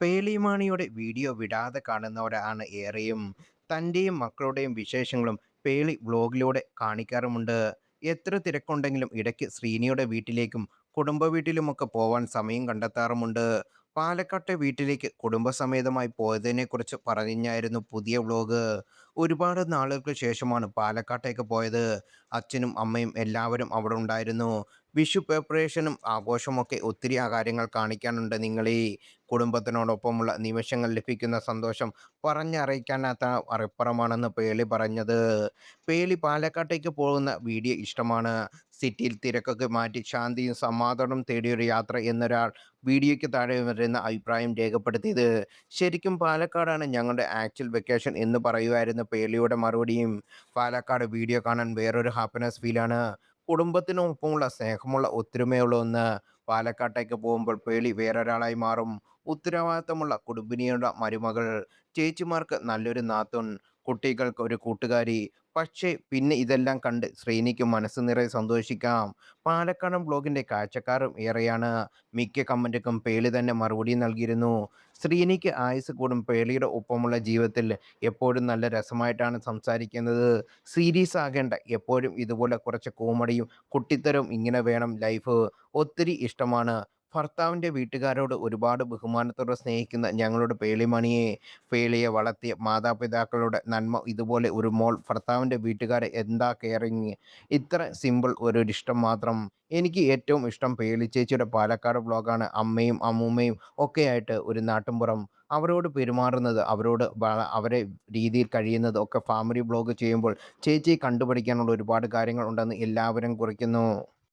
പേളിമാണിയുടെ video വിടാതെ കാണുന്നവരാണ് ഏറെയും. തൻ്റെയും മക്കളുടെയും വിശേഷങ്ങളും പേളി വ്ലോഗിലൂടെ കാണിക്കാറുമുണ്ട്. എത്ര തിരക്കുണ്ടെങ്കിലും ഇടയ്ക്ക് ശ്രീനിയുടെ വീട്ടിലേക്കും കുടുംബ വീട്ടിലുമൊക്കെ പോവാൻ സമയം കണ്ടെത്താറുമുണ്ട്. പാലക്കാട്ടെ വീട്ടിലേക്ക് കുടുംബസമേതമായി പോയതിനെക്കുറിച്ച് പറഞ്ഞായിരുന്നു പുതിയ വ്ലോഗ്. ഒരുപാട് നാളുകൾക്ക് ശേഷമാണ് പാലക്കാട്ടേക്ക് പോയത്. അച്ഛനും അമ്മയും എല്ലാവരും അവിടെ ഉണ്ടായിരുന്നു. വിഷു പ്രിപ്പറേഷനും ആഘോഷമൊക്കെ ഒത്തിരി ആ കാര്യങ്ങൾ കാണിക്കാനുണ്ട് നിങ്ങളീ. കുടുംബത്തിനോടൊപ്പമുള്ള നിമിഷങ്ങൾ ലഭിക്കുന്ന സന്തോഷം പറഞ്ഞറിയിക്കാനാത്ത അപ്പുറമാണെന്ന് പേളി പറഞ്ഞത്. പേളി പാലക്കാട്ടേക്ക് പോകുന്ന വീഡിയോ ഇഷ്ടമാണ്. സിറ്റിയിൽ തിരക്കൊക്കെ മാറ്റി ശാന്തിയും സമാധാനവും തേടിയൊരു യാത്ര എന്നൊരാൾ വീഡിയോയ്ക്ക് താഴെ വരുന്ന അഭിപ്രായം രേഖപ്പെടുത്തിയത്. ശരിക്കും പാലക്കാടാണ് ഞങ്ങളുടെ ആക്ച്വൽ വെക്കേഷൻ എന്ന് പറയുമായിരുന്നു പേളിയുടെ മറുപടിയും. പാലക്കാട് വീഡിയോ കാണാൻ വേറൊരു ഹാപ്പിനെസ് ഫീലാണ്. കുടുംബത്തിനൊപ്പമുള്ള സ്നേഹമുള്ള ഒത്തൊരുമയുള്ള ഒന്ന്. പാലക്കാട്ടേക്ക് പോകുമ്പോൾ പേളി വേറൊരാളായി മാറും. ഉത്തരവാദിത്തമുള്ള കുടുംബിനിയുടെ മരുമകൾ, ചേച്ചിമാർക്ക് നല്ലൊരു നാത്തൂൻ, കുട്ടികൾക്ക് ഒരു കൂട്ടുകാരി. പക്ഷേ പിന്നെ ഇതെല്ലാം കണ്ട് ശ്രീനിക്ക് മനസ്സ് നിറയെ സന്തോഷിക്കാം. പാലക്കാടൻ ബ്ലോഗിൻ്റെ കാഴ്ചക്കാരും ഏറെയാണ്. മിക്ക കമൻറ്റുക്കും പേളി തന്നെ മറുപടി നൽകിയിരുന്നു. ശ്രീനിക്ക് ആയുസ് കൂടും. പേളിയുടെ ഒപ്പമുള്ള ജീവിതത്തിൽ എപ്പോഴും നല്ല രസമായിട്ടാണ് സംസാരിക്കുന്നത്. സീരിയസ് ആകേണ്ട, എപ്പോഴും ഇതുപോലെ കുറച്ച് കോമഡിയും കുട്ടിത്തരവും ഇങ്ങനെ വേണം ലൈഫ്. ഒത്തിരി ഇഷ്ടമാണ്. ഭർത്താവിൻ്റെ വീട്ടുകാരോട് ഒരുപാട് ബഹുമാനത്തോടെ സ്നേഹിക്കുന്ന ഞങ്ങളുടെ പേളിമണിയെ, പേളിയെ വളർത്തിയ മാതാപിതാക്കളുടെ നന്മ. ഇതുപോലെ ഒരു മോൾ ഭർത്താവിൻ്റെ വീട്ടുകാരെ എന്താ കെയറിങ്. ഇത്ര സിമ്പിൾ ഒരിഷ്ടം മാത്രം. എനിക്ക് ഏറ്റവും ഇഷ്ടം പേളി ചേച്ചിയുടെ പാലക്കാട് വ്ളോഗാണ്. അമ്മയും അമ്മൂമ്മയും ഒക്കെയായിട്ട് ഒരു നാട്ടിൻപുറം. അവരോട് പെരുമാറുന്നത്, അവരോട് അവരെ രീതിയിൽ കഴിയുന്നത് ഒക്കെ ഫാമിലി വ്ളോഗ് ചെയ്യുമ്പോൾ ചേച്ചിയെ കണ്ടുപഠിക്കാനുള്ള ഒരുപാട് കാര്യങ്ങൾ ഉണ്ടെന്ന് എല്ലാവരും കുറിക്കുന്നു.